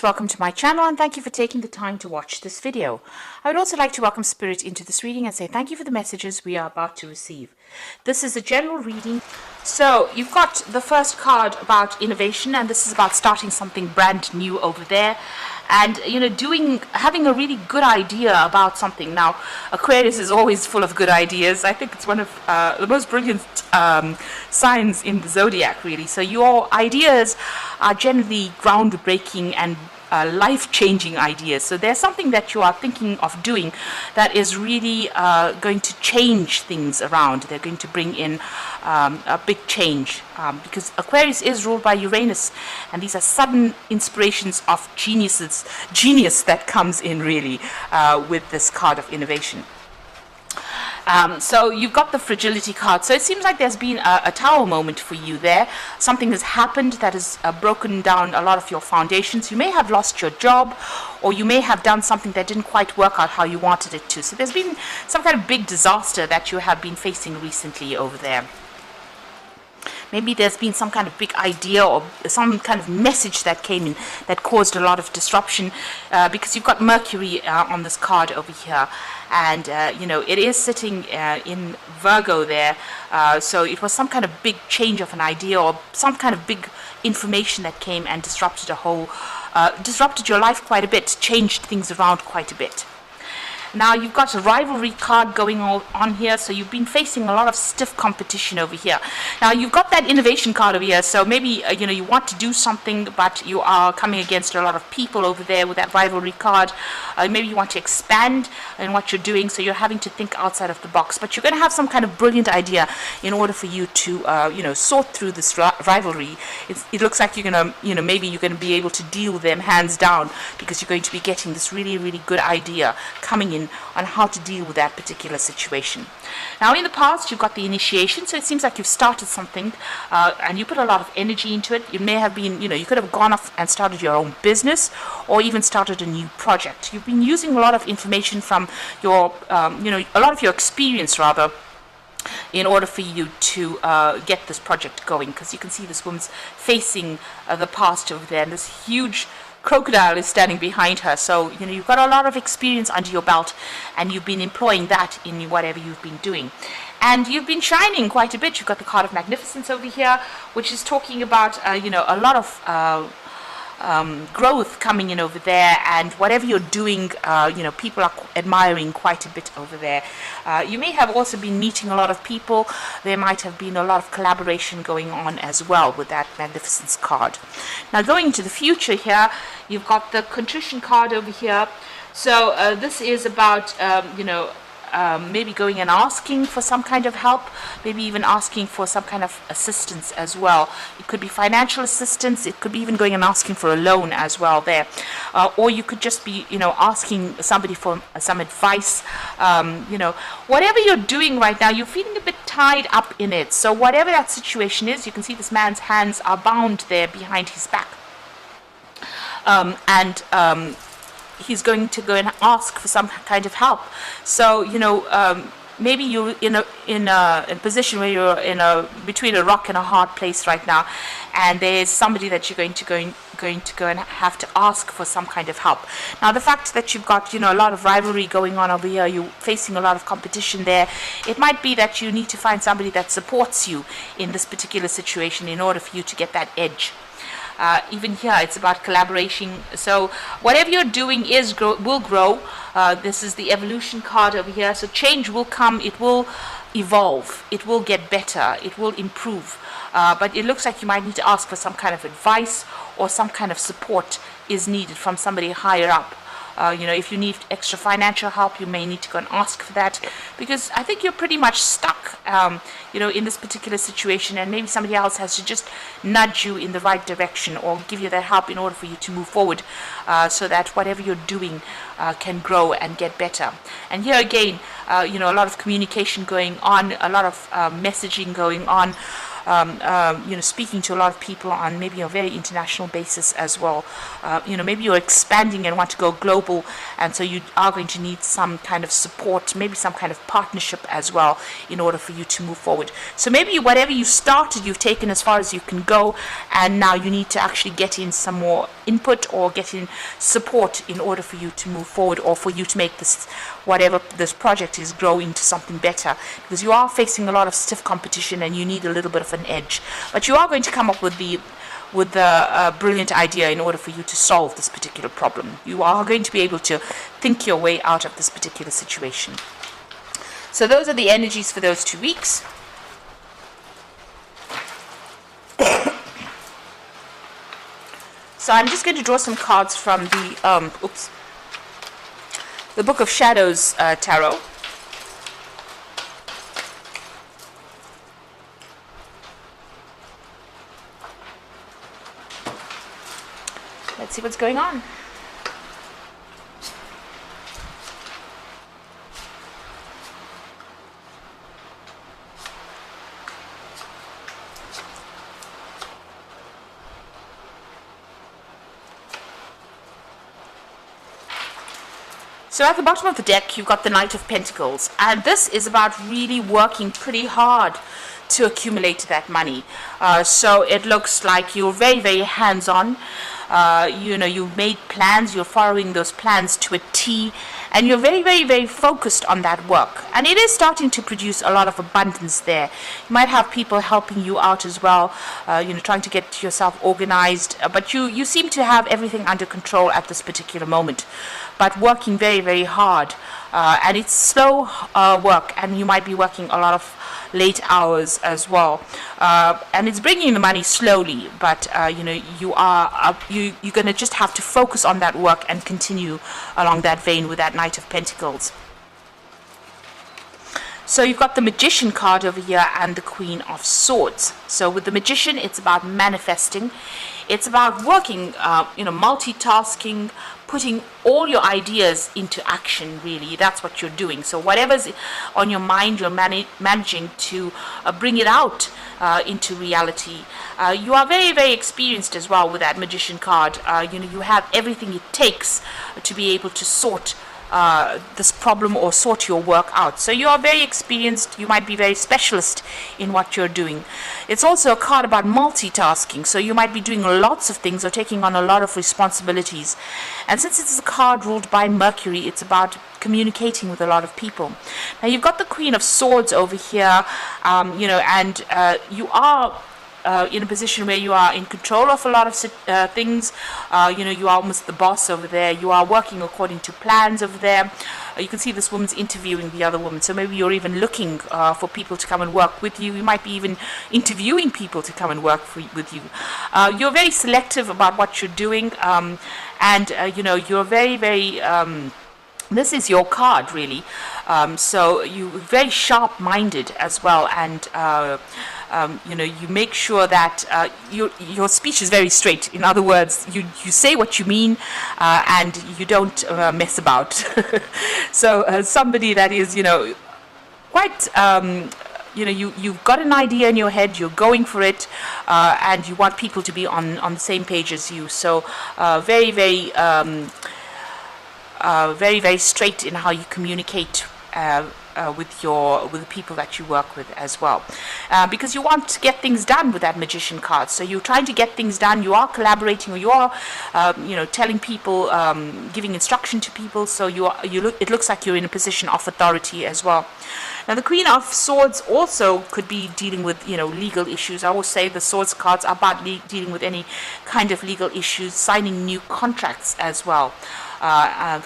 Welcome to my channel and thank you for taking the time to watch this video. I would also like to welcome Spirit into this reading and say thank you for the messages we are about to receive. This is a general reading. So you've got the first card about innovation, and this is about starting something brand new over there. And having a really good idea about something. Now, Aquarius is always full of good ideas. I think it's one of the most brilliant signs in the zodiac, really. So your ideas are generally groundbreaking and life-changing ideas. So there's something that you are thinking of doing that is really going to change things around. They're going to bring in a big change because Aquarius is ruled by Uranus, and these are sudden inspirations of genius that comes in really with this card of innovation. So you've got the fragility card. So it seems like there's been a tower moment for you there. Something has happened that has broken down a lot of your foundations. You may have lost your job, or you may have done something that didn't quite work out how you wanted it to. So there's been some kind of big disaster that you have been facing recently over there. Maybe there's been some kind of big idea or some kind of message that came in that caused a lot of disruption because you've got Mercury on this card over here. And, it is sitting in Virgo there. So it was some kind of big change of an idea or some kind of big information that came and disrupted disrupted your life quite a bit, changed things around quite a bit. Now you've got a rivalry card going on here, so you've been facing a lot of stiff competition over here. Now you've got that innovation card over here, so maybe you want to do something, but you are coming against a lot of people over there with that rivalry card. Maybe you want to expand in what you're doing, so you're having to think outside of the box. But you're going to have some kind of brilliant idea in order for you to sort through this rivalry. It looks like you're going to maybe you're going to be able to deal with them hands down because you're going to be getting this really, really good idea coming in on how to deal with that particular situation. Now in the past you've got the initiation, so it seems like you've started something and you put a lot of energy into it. It may have been, you could have gone off and started your own business or even started a new project. You've been using a lot of information from your, a lot of your experience rather, in order for you to get this project going, because you can see this woman's facing the past over there, and this huge crocodile is standing behind her. So you've got a lot of experience under your belt, and you've been employing that in whatever you've been doing, and you've been shining quite a bit. You've got the card of magnificence over here, which is talking about a lot of growth coming in over there, and whatever you're doing, people are admiring quite a bit over there. You may have also been meeting a lot of people. There might have been a lot of collaboration going on as well with that magnificence card. Now going into the future here, you've got the contrition card over here. So this is about maybe going and asking for some kind of help, maybe even asking for some kind of assistance as well. It could be financial assistance, it could be even going and asking for a loan as well there. Or you could just be, asking somebody for some advice. Whatever you're doing right now, you're feeling a bit tied up in it. So whatever that situation is, you can see this man's hands are bound there behind his back. He's going to go and ask for some kind of help. So maybe you're in a position where you're between a rock and a hard place right now, and there's somebody that you're going to go and have to ask for some kind of help. Now the fact that you've got a lot of rivalry going on over here, you're facing a lot of competition there, it might be that you need to find somebody that supports you in this particular situation in order for you to get that edge. Even here it's about collaboration. So whatever you're doing will grow. This is the evolution card over here. So change will come, it will evolve, it will get better, it will improve. But it looks like you might need to ask for some kind of advice, or some kind of support is needed from somebody higher up. If you need extra financial help, you may need to go and ask for that, because I think you're pretty much stuck, in this particular situation, and maybe somebody else has to just nudge you in the right direction or give you that help in order for you to move forward, so that whatever you're doing can grow and get better. And here again, a lot of communication going on, a lot of messaging going on. speaking to a lot of people on maybe a very international basis as well. Maybe you're expanding and want to go global, and so you are going to need some kind of support, maybe some kind of partnership as well, in order for you to move forward. So maybe whatever you started, you've taken as far as you can go, and now you need to actually get in some more input or get in support in order for you to move forward, or for you to make this, whatever this project is, grow into something better, because you are facing a lot of stiff competition and you need a little bit of an edge. But you are going to come up with the brilliant idea in order for you to solve this particular problem. You are going to be able to think your way out of this particular situation. So those are the energies for those 2 weeks. So I'm just going to draw some cards from the Book of Shadows Tarot. Let's see what's going on. So at the bottom of the deck, you've got the Knight of Pentacles, and this is about really working pretty hard to accumulate that money. So it looks like you're very, very hands-on. You've made plans, you're following those plans to a T, and you're very, very, very focused on that work. And it is starting to produce a lot of abundance there. You might have people helping you out as well, trying to get yourself organized, but you seem to have everything under control at this particular moment, but working very, very hard. And it's slow work, and you might be working a lot of late hours as well, and it's bringing the money slowly, but you're going to just have to focus on that work and continue along that vein with that Knight of Pentacles. So you've got the Magician card over here and the Queen of Swords. So with the Magician, it's about manifesting. It's about working, multitasking, putting all your ideas into action, really. That's what you're doing. So whatever's on your mind, you're managing to bring it out into reality. You are very, very experienced as well with that Magician card. You have everything it takes to be able to sort this problem or sort your work out. So you are very experienced. You might be very specialist in what you're doing. It's also a card about multitasking. So you might be doing lots of things or taking on a lot of responsibilities. And since it's a card ruled by Mercury, it's about communicating with a lot of people. Now you've got the Queen of Swords over here, and you are in a position where you are in control of a lot of things. You are almost the boss over there. You are working according to plans over there. You can see this woman's interviewing the other woman. So maybe you're even looking for people to come and work with you. You might be even interviewing people to come and work with you. You're very selective about what you're doing, and you're very, very this is your card, really. So you're very sharp-minded as well, and you make sure that your speech is very straight. In other words, you say what you mean, and you don't mess about. So somebody that is, quite, you've got an idea in your head, you're going for it, and you want people to be on the same page as you. So very, very, very, very straight in how you communicate with the people that you work with as well, because you want to get things done with that Magician card. So you're trying to get things done. You are collaborating, or you are, telling people, giving instruction to people. So it looks like you're in a position of authority as well. Now the Queen of Swords also could be dealing with, legal issues. I always say the Swords cards are about dealing with any kind of legal issues, signing new contracts as well.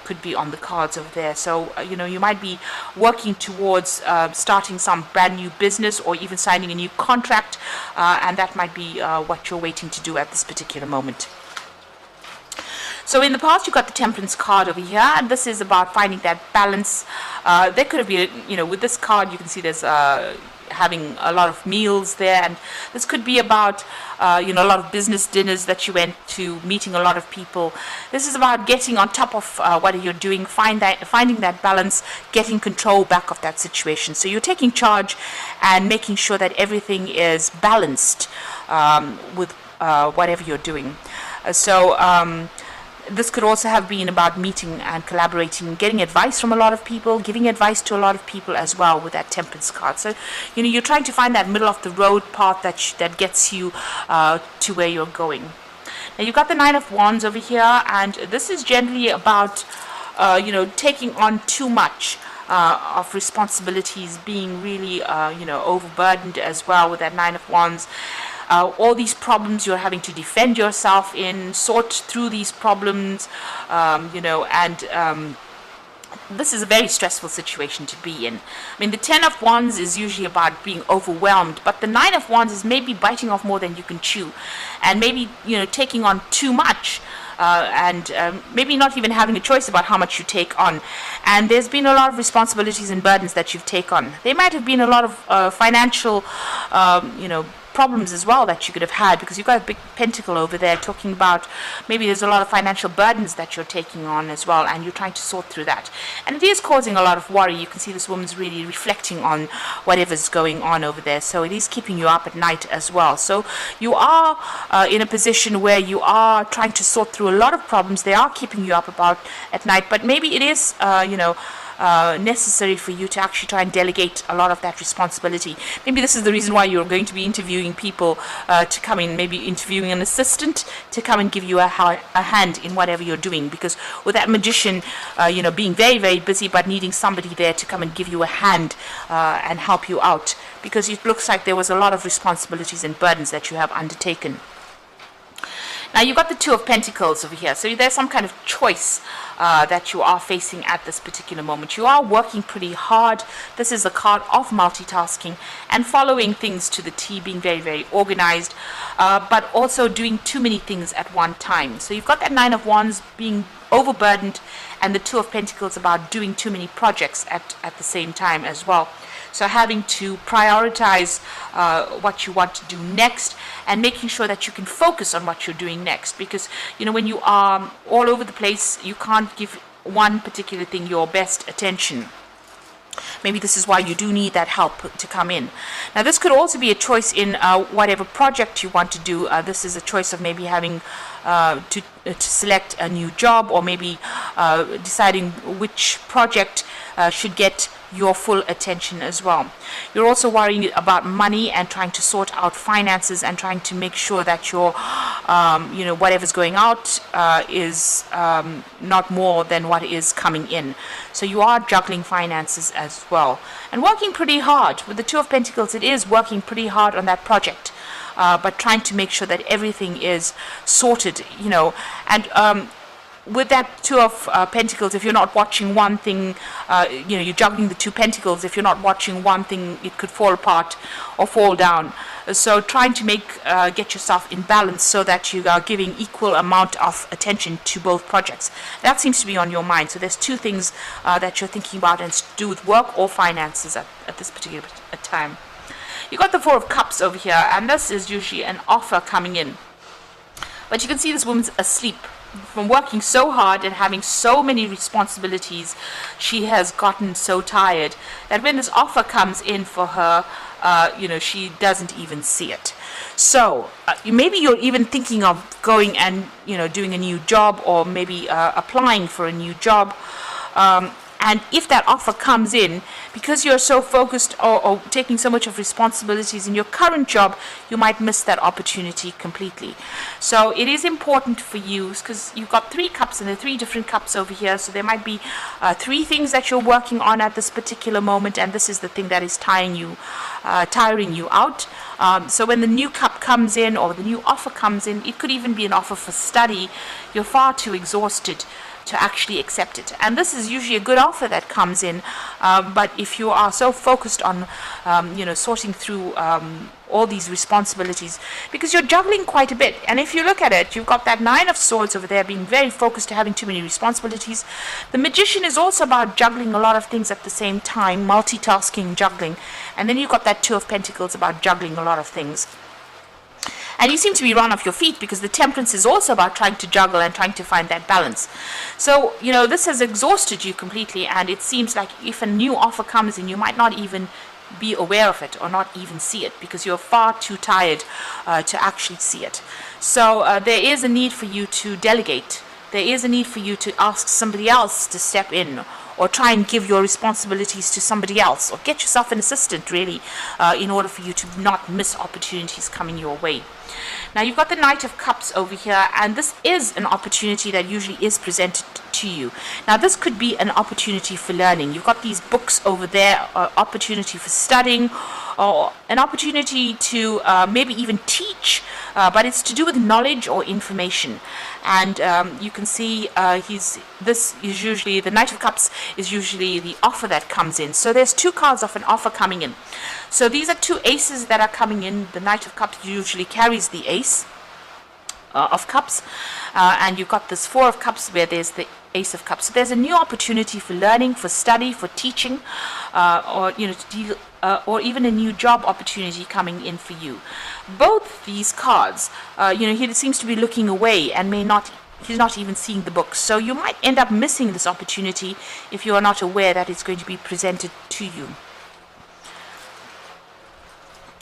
Could be on the cards over there. So, you might be working towards starting some brand new business or even signing a new contract, and that might be what you're waiting to do at this particular moment. So in the past, you've got the Temperance card over here, and this is about finding that balance. There could have been, with this card, you can see there's having a lot of meals there, and this could be about a lot of business dinners that you went to, meeting a lot of people. This is about getting on top of what you're doing, finding that balance, getting control back of that situation. So you're taking charge and making sure that everything is balanced with whatever you're doing. This could also have been about meeting and collaborating, getting advice from a lot of people, giving advice to a lot of people as well with that Temperance card. So, you're trying to find that middle of the road path that gets you to where you're going. Now, you've got the Nine of Wands over here, and this is generally about, taking on too much of responsibilities, being really, overburdened as well with that Nine of Wands. All these problems you're having to defend yourself in, sort through these problems, this is a very stressful situation to be in. I mean, the Ten of Wands is usually about being overwhelmed, but the Nine of Wands is maybe biting off more than you can chew, and maybe, taking on too much. Maybe not even having a choice about how much you take on. And there's been a lot of responsibilities and burdens that you've taken on. There might have been a lot of financial, problems as well that you could have had, because you've got a big pentacle over there talking about maybe there's a lot of financial burdens that you're taking on as well, and you're trying to sort through that. And it is causing a lot of worry. You can see this woman's really reflecting on whatever's going on over there. So it is keeping you up at night as well. So you are in a position where you are trying to sort through a lot of problems. They are keeping you up at night, but maybe it is, necessary for you to actually try and delegate a lot of that responsibility. Maybe this is the reason why you're going to be interviewing people to come in, maybe interviewing an assistant to come and give you a hand in whatever you're doing, because with that Magician, being very, very busy but needing somebody there to come and give you a hand and help you out, because it looks like there was a lot of responsibilities and burdens that you have undertaken. Now, you've got the Two of Pentacles over here. So there's some kind of choice that you are facing at this particular moment. You are working pretty hard. This is a card of multitasking and following things to the T, being very, very organized, but also doing too many things at one time. So you've got that Nine of Wands being overburdened, and the Two of Pentacles about doing too many projects at the same time as well. So having to prioritize what you want to do next, and making sure that you can focus on what you're doing next. Because, when you are all over the place, you can't give one particular thing your best attention. Maybe this is why you do need that help to come in. Now, this could also be a choice in whatever project you want to do. This is a choice of maybe having to select a new job, or maybe deciding which project should get your full attention as well. You're also worrying about money and trying to sort out finances and trying to make sure that your, whatever's going out is not more than what is coming in. So you are juggling finances as well, and working pretty hard. With the Two of Pentacles, it is working pretty hard on that project, but trying to make sure that everything is sorted, and with that Two of Pentacles, if you're not watching one thing, you're juggling the Two Pentacles. If you're not watching one thing, it could fall apart or fall down. So trying to get yourself in balance so that you are giving equal amount of attention to both projects. That seems to be on your mind. So there's two things that you're thinking about, and it's to do with work or finances at this particular time. You got the Four of Cups over here, and this is usually an offer coming in. But you can see this woman's asleep. From working so hard and having so many responsibilities, she has gotten so tired that when this offer comes in for her, she doesn't even see it. So maybe you're even thinking of going and doing a new job, or maybe applying for a new job. And if that offer comes in, because you're so focused or taking so much of responsibilities in your current job, you might miss that opportunity completely. So it is important for you, because you've got 3 cups, and there are 3 different cups over here. So there might be 3 things that you're working on at this particular moment, and this is the thing that is tiring you out. So when the new cup comes in, or the new offer comes in, it could even be an offer for study. You're far too exhausted to actually accept it. And this is usually a good offer that comes in, but if you are so focused on sorting through all these responsibilities, because you're juggling quite a bit, and if you look at it, you've got that Nine of Swords over there, being very focused to having too many responsibilities. The Magician is also about juggling a lot of things at the same time, multitasking, juggling, and then you've got that Two of Pentacles about juggling a lot of things. And you seem to be run off your feet, because the Temperance is also about trying to juggle and trying to find that balance. So, this has exhausted you completely, and it seems like if a new offer comes in, you might not even be aware of it or not even see it, because you're far too tired to actually see it. So there is a need for you to delegate. There is a need for you to ask somebody else to step in, or try and give your responsibilities to somebody else, or get yourself an assistant, really, in order for you to not miss opportunities coming your way. Now, you've got the Knight of Cups over here, and this is an opportunity that usually is presented to you. Now, this could be an opportunity for learning. You've got these books over there, opportunity for studying, or an opportunity to maybe even teach, but it's to do with knowledge or information. And you can see this is usually, the Knight of Cups is usually the offer that comes in. So there's two cards of an offer coming in. So these are two aces that are coming in. The Knight of Cups usually carries the ace of Cups, and you've got this Four of Cups where there's the Ace of Cups. So there's a new opportunity for learning, for study, for teaching, or to deal, or even a new job opportunity coming in for you. Both these cards, he seems to be looking away and he's not even seeing the books. So you might end up missing this opportunity if you are not aware that it's going to be presented to you.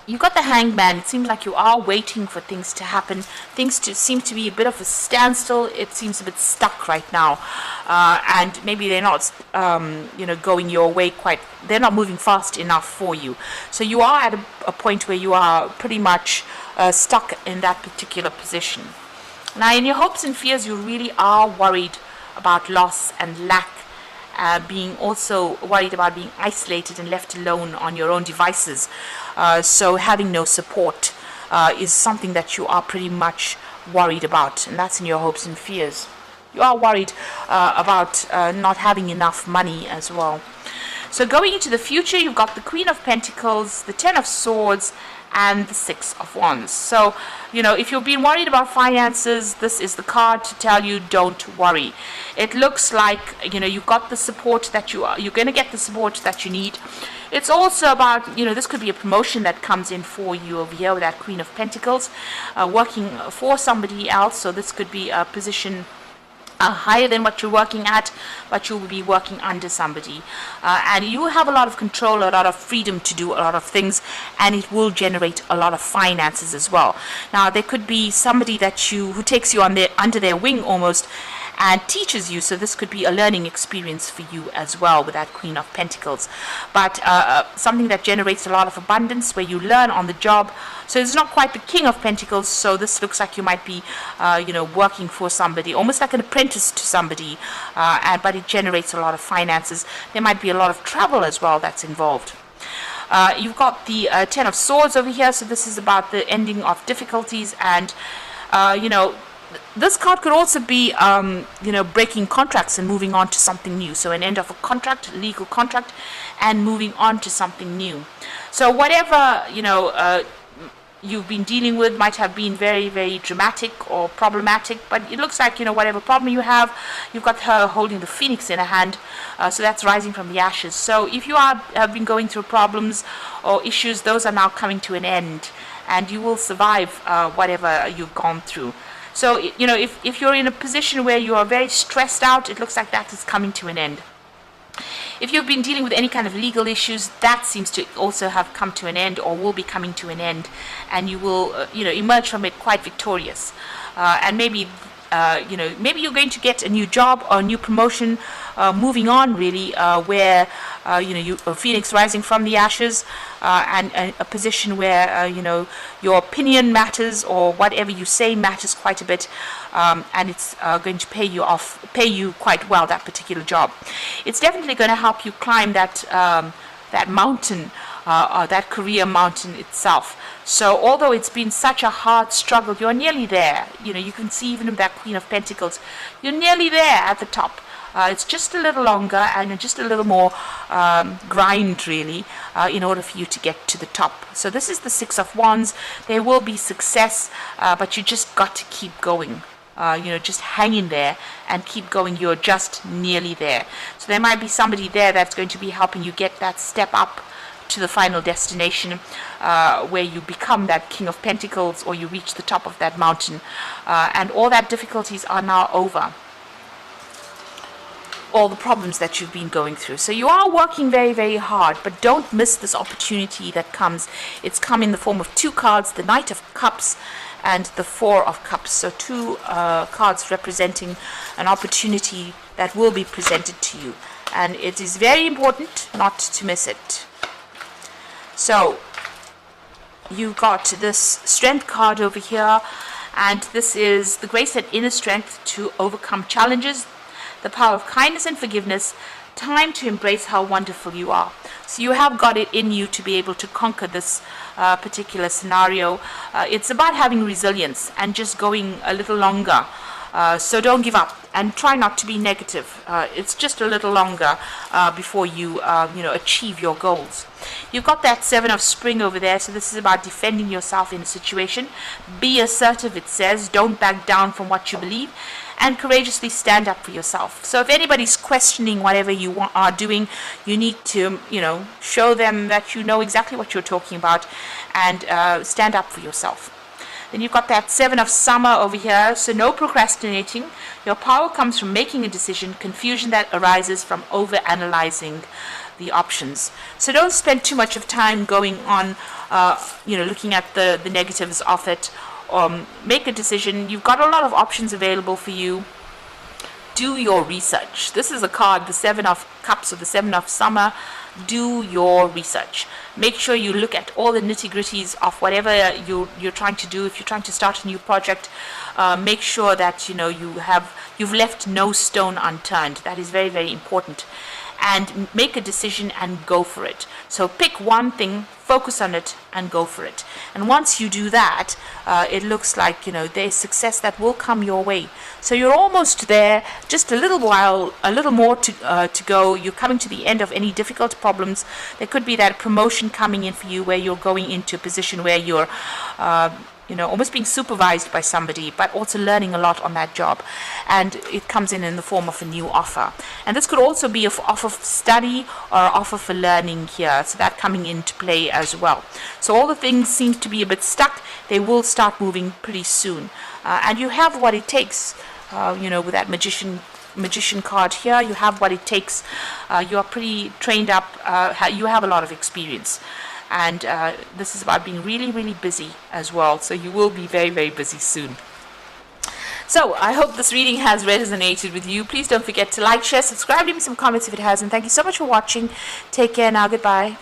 You've got the Hangman. It seems like you are waiting for things to happen. Things seem to be a bit of a standstill. It seems a bit stuck right now. And maybe they're not, going your way quite. They're not moving fast enough for you. So you are at a point where you are pretty much stuck in that particular position. Now, in your hopes and fears, you really are worried about loss and lack. Being also worried about being isolated and left alone on your own devices. So having no support is something that you are pretty much worried about, and that's in your hopes and fears. You are worried about not having enough money as well. So going into the future, you've got the Queen of Pentacles, the Ten of Swords, and the Six of Wands. So, if you've been worried about finances, this is the card to tell you don't worry. It looks like, you've got the support that you're going to get the support that you need. It's also about, this could be a promotion that comes in for you over here with that Queen of Pentacles, working for somebody else. So this could be a position higher than what you're working at, but you will be working under somebody, and you have a lot of control, a lot of freedom to do a lot of things, and it will generate a lot of finances as well. Now, there could be somebody who takes you under their wing almost, and teaches you. So this could be a learning experience for you as well with that Queen of Pentacles. But something that generates a lot of abundance, where you learn on the job. So it's not quite the King of Pentacles. So this looks like you might be, working for somebody, almost like an apprentice to somebody. But it generates a lot of finances. There might be a lot of travel as well that's involved. You've got the Ten of Swords over here. So this is about the ending of difficulties, and this card could also be, breaking contracts and moving on to something new. So an end of a contract, legal contract, and moving on to something new. So whatever, you've been dealing with might have been very, very dramatic or problematic, but it looks like, whatever problem you have, you've got her holding the Phoenix in her hand, so that's rising from the ashes. So if you have been going through problems or issues, those are now coming to an end, and you will survive whatever you've gone through. So, if you're in a position where you are very stressed out, it looks like that is coming to an end. If you've been dealing with any kind of legal issues, that seems to also have come to an end, or will be coming to an end, and you will, emerge from it quite victorious. And maybe, maybe you're going to get a new job or a new promotion, moving on really, where, Phoenix rising from the ashes, and a position where, your opinion matters, or whatever you say matters quite a bit, and it's going to pay you quite well, that particular job. It's definitely going to help you climb that mountain that career mountain itself. So although it's been such a hard struggle, you're nearly there. You know, you can see even with that Queen of Pentacles, you're nearly there at the top. It's just a little longer and just a little more grind, really, in order for you to get to the top. So this is the Six of Wands. There will be success, but you just got to keep going. Just hang in there and keep going. You're just nearly there. So there might be somebody there that's going to be helping you get that step up to the final destination, where you become that King of Pentacles, or you reach the top of that mountain, and all that difficulties are now over. All the problems that you've been going through. So you are working very, very hard, but don't miss this opportunity that comes. It's come in the form of two cards, the Knight of Cups and the Four of Cups. So two cards representing an opportunity that will be presented to you. And it is very important not to miss it. So you got this Strength card over here, and this is the grace and inner strength to overcome challenges, the power of kindness and forgiveness, time to embrace how wonderful you are. So you have got it in you to be able to conquer this particular scenario. It's about having resilience and just going a little longer. So don't give up and try not to be negative. It's just a little longer before you achieve your goals. You've got that Seven of Spring over there, so this is about defending yourself in a situation. Be assertive, it says. Don't back down from what you believe, and courageously stand up for yourself. So if anybody's questioning whatever you are doing, you need to, show them that you know exactly what you're talking about, and stand up for yourself. Then you've got that Seven of Summer over here, so no procrastinating. Your power comes from making a decision, confusion that arises from over-analyzing the options. So don't spend too much of time going on, looking at the negatives of it. Make a decision. You've got a lot of options available for you. Do your research. This is a card, the Seven of Cups or the Seven of Summer. Do your research. Make sure you look at all the nitty-gritties of whatever you're trying to do. If you're trying to start a new project, make sure that you've left no stone unturned. That is very, very important. And make a decision and go for it. So pick one thing, focus on it, and go for it. And once you do that, it looks like there's success that will come your way. So you're almost there. Just a little while, a little more to go. You're coming to the end of any difficult problems. There could be that promotion coming in for you, where you're going into a position where you're almost being supervised by somebody, but also learning a lot on that job. And it comes in the form of a new offer. And this could also be an offer for study or an offer for learning here. So that coming into play as well. So all the things seem to be a bit stuck. They will start moving pretty soon. And you have what it takes, with that magician card here. You have what it takes. You're pretty trained up. You have a lot of experience. And this is about being really, really busy as well. So you will be very, very busy soon. So I hope this reading has resonated with you. Please don't forget to like, share, subscribe, leave me some comments if it has. And thank you so much for watching. Take care now. Goodbye.